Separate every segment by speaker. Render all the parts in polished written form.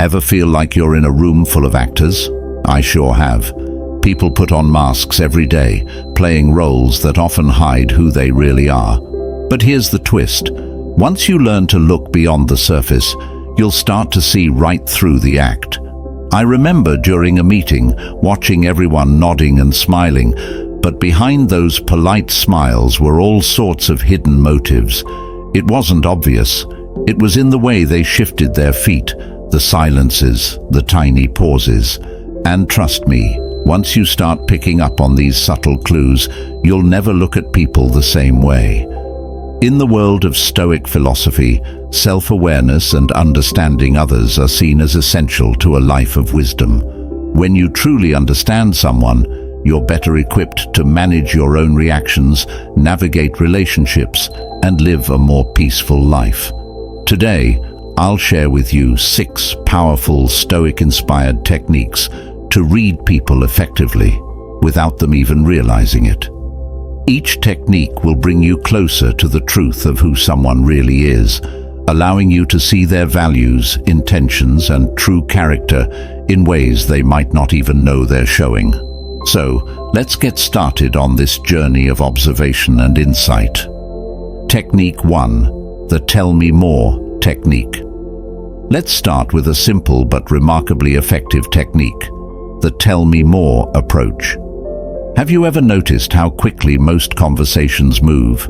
Speaker 1: Ever feel like you're in a room full of actors? I sure have. People put on masks every day, playing roles that often hide who they really are. But here's the twist. Once you learn to look beyond the surface, you'll start to see right through the act. I remember during a meeting, watching everyone nodding and smiling, but behind those polite smiles were all sorts of hidden motives. It wasn't obvious. It was in the way they shifted their feet, the silences, the tiny pauses. And trust me, once you start picking up on these subtle clues, you'll never look at people the same way. In the world of Stoic philosophy, self-awareness and understanding others are seen as essential to a life of wisdom. When you truly understand someone, you're better equipped to manage your own reactions, navigate relationships, and live a more peaceful life. Today, I'll share with you 6 powerful Stoic-inspired techniques to read people effectively, without them even realizing it. Each technique will bring you closer to the truth of who someone really is, allowing you to see their values, intentions, and true character in ways they might not even know they're showing. So, let's get started on this journey of observation and insight. Technique 1. The Tell Me More technique. Let's start with a simple but remarkably effective technique, the Tell Me More approach. Have you ever noticed how quickly most conversations move?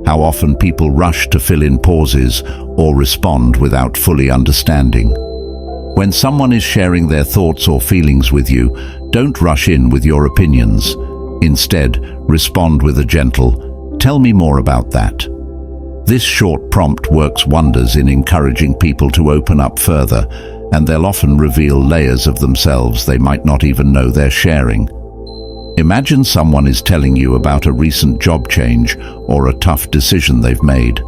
Speaker 1: How often people rush to fill in pauses or respond without fully understanding? When someone is sharing their thoughts or feelings with you, don't rush in with your opinions. Instead, respond with a gentle, "Tell me more about that." This short prompt works wonders in encouraging people to open up further, and they'll often reveal layers of themselves they might not even know they're sharing. Imagine someone is telling you about a recent job change or a tough decision they've made.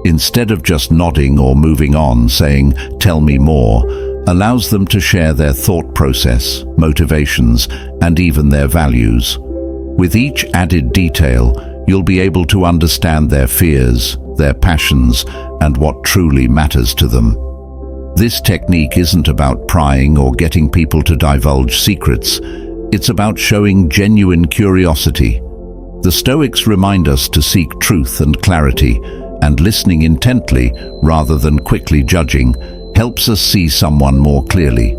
Speaker 1: Instead of just nodding or moving on, saying, "Tell me more," allows them to share their thought process, motivations, and even their values. With each added detail, you'll be able to understand their fears, their passions, and what truly matters to them. This technique isn't about prying or getting people to divulge secrets. It's about showing genuine curiosity. The Stoics remind us to seek truth and clarity, and listening intently rather than quickly judging helps us see someone more clearly.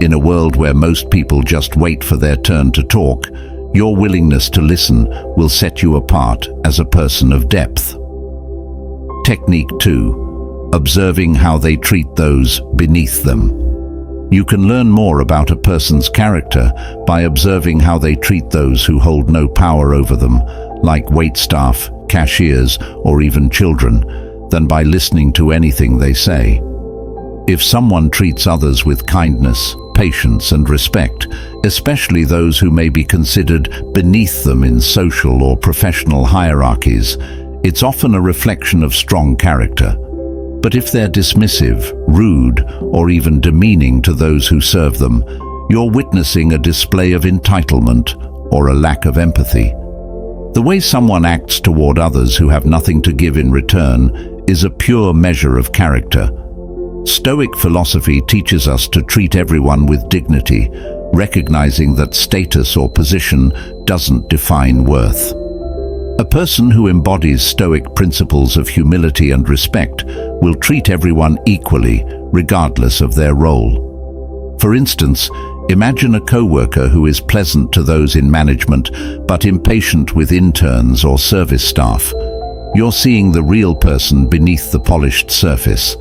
Speaker 1: In a world where most people just wait for their turn to talk, your willingness to listen will set you apart as a person of depth. Technique 2. Observing how they treat those beneath them. You can learn more about a person's character by observing how they treat those who hold no power over them, like waitstaff, cashiers, or even children, than by listening to anything they say. If someone treats others with kindness, patience, and respect, especially those who may be considered beneath them in social or professional hierarchies, it's often a reflection of strong character. But if they're dismissive, rude, or even demeaning to those who serve them, you're witnessing a display of entitlement or a lack of empathy. The way someone acts toward others who have nothing to give in return is a pure measure of character. Stoic philosophy teaches us to treat everyone with dignity, recognizing that status or position doesn't define worth. A person who embodies Stoic principles of humility and respect will treat everyone equally, regardless of their role. For instance, imagine a co-worker who is pleasant to those in management but impatient with interns or service staff. You're seeing the real person beneath the polished surface.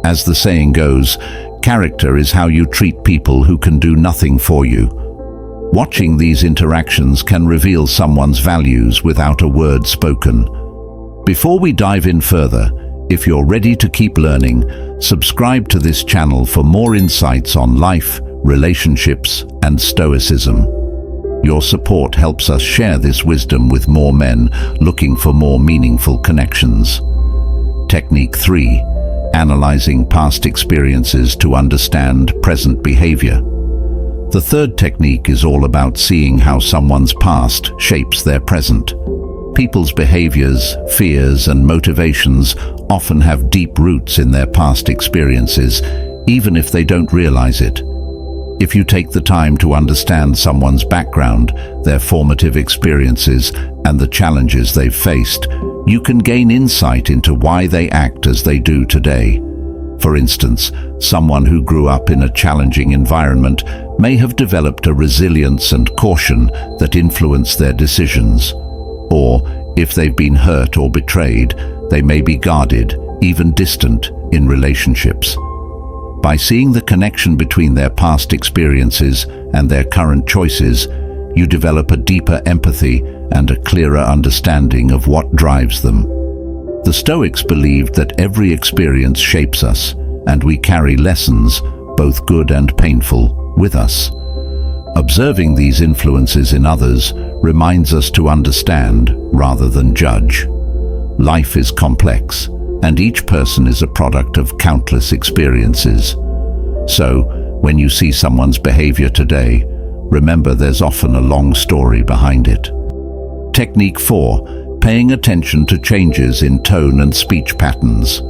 Speaker 1: As the saying goes, character is how you treat people who can do nothing for you. Watching these interactions can reveal someone's values without a word spoken. Before we dive in further, if you're ready to keep learning, subscribe to this channel for more insights on life, relationships, and Stoicism. Your support helps us share this wisdom with more men looking for more meaningful connections. Technique 3. Analyzing past experiences to understand present behavior. The third technique is all about seeing how someone's past shapes their present. People's behaviors, fears, and motivations often have deep roots in their past experiences, even if they don't realize it. If you take the time to understand someone's background, their formative experiences, and the challenges they've faced, you can gain insight into why they act as they do today. For instance, someone who grew up in a challenging environment may have developed a resilience and caution that influence their decisions. Or, if they've been hurt or betrayed, they may be guarded, even distant, in relationships. By seeing the connection between their past experiences and their current choices, you develop a deeper empathy and a clearer understanding of what drives them. The Stoics believed that every experience shapes us, and we carry lessons, both good and painful, with us. Observing these influences in others reminds us to understand rather than judge. Life is complex, and each person is a product of countless experiences. So, when you see someone's behavior today, remember there's often a long story behind it. Technique 4. Paying attention to changes in tone and speech patterns.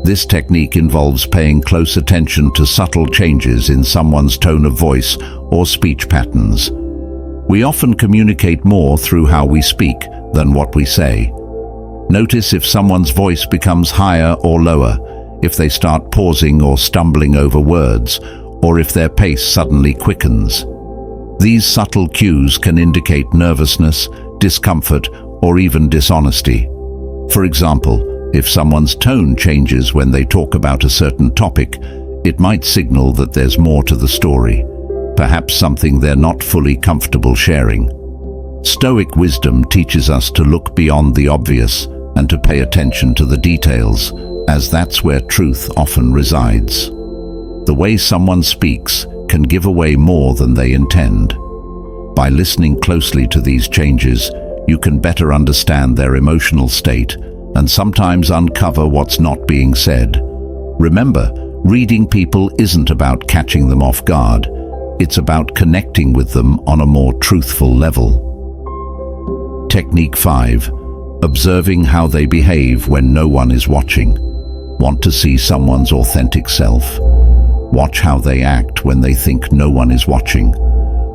Speaker 1: This technique involves paying close attention to subtle changes in someone's tone of voice or speech patterns. We often communicate more through how we speak than what we say. Notice if someone's voice becomes higher or lower, if they start pausing or stumbling over words, or if their pace suddenly quickens. These subtle cues can indicate nervousness, discomfort, or even dishonesty. For example, if someone's tone changes when they talk about a certain topic, it might signal that there's more to the story, perhaps something they're not fully comfortable sharing. Stoic wisdom teaches us to look beyond the obvious and to pay attention to the details, as that's where truth often resides. The way someone speaks can give away more than they intend. By listening closely to these changes, you can better understand their emotional state and sometimes uncover what's not being said. Remember, reading people isn't about catching them off guard. It's about connecting with them on a more truthful level. Technique 5. Observing how they behave when no one is watching. Want to see someone's authentic self? Watch how they act when they think no one is watching.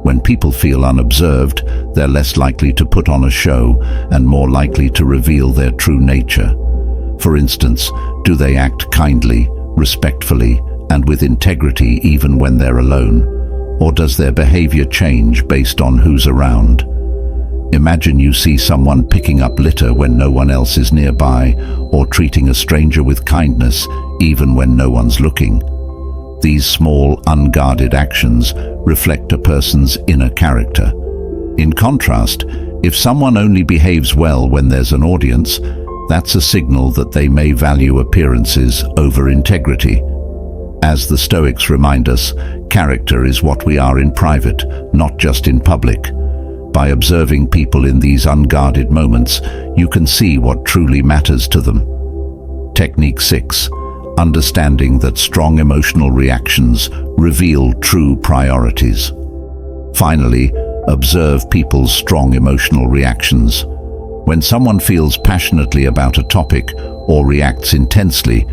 Speaker 1: When people feel unobserved, they're less likely to put on a show and more likely to reveal their true nature. For instance, do they act kindly, respectfully, and with integrity even when they're alone? Or does their behavior change based on who's around? Imagine you see someone picking up litter when no one else is nearby, or treating a stranger with kindness even when no one's looking. These small, unguarded actions reflect a person's inner character. In contrast, if someone only behaves well when there's an audience, that's a signal that they may value appearances over integrity. As the Stoics remind us, character is what we are in private, not just in public. By observing people in these unguarded moments, you can see what truly matters to them. Technique 6. Understanding that strong emotional reactions reveal true priorities. Finally, observe people's strong emotional reactions. When someone feels passionately about a topic or reacts intensely,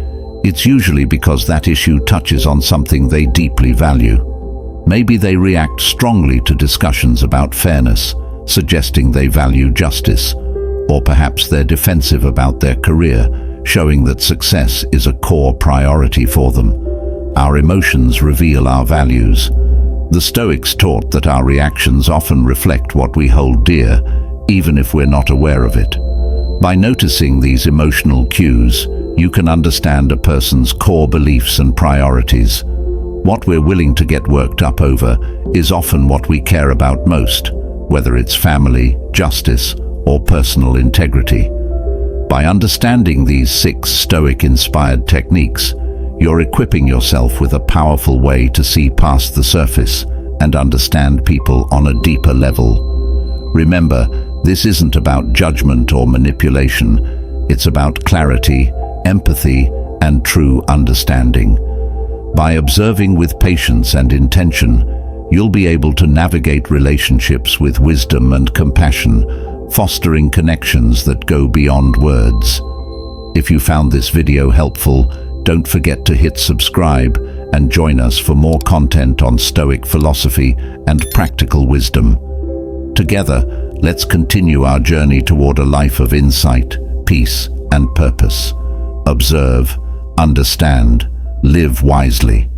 Speaker 1: it's usually because that issue touches on something they deeply value. Maybe they react strongly to discussions about fairness, suggesting they value justice, or perhaps they're defensive about their career, showing that success is a core priority for them. Our emotions reveal our values. The Stoics taught that our reactions often reflect what we hold dear, even if we're not aware of it. By noticing these emotional cues, you can understand a person's core beliefs and priorities. What we're willing to get worked up over is often what we care about most, whether it's family, justice, or personal integrity. By understanding these 6 Stoic-inspired techniques, you're equipping yourself with a powerful way to see past the surface and understand people on a deeper level. Remember, this isn't about judgment or manipulation. It's about clarity, empathy, and true understanding. By observing with patience and intention, you'll be able to navigate relationships with wisdom and compassion, fostering connections that go beyond words. If you found this video helpful, don't forget to hit subscribe and join us for more content on Stoic philosophy and practical wisdom. Together, let's continue our journey toward a life of insight, peace, and purpose. Observe, understand, live wisely.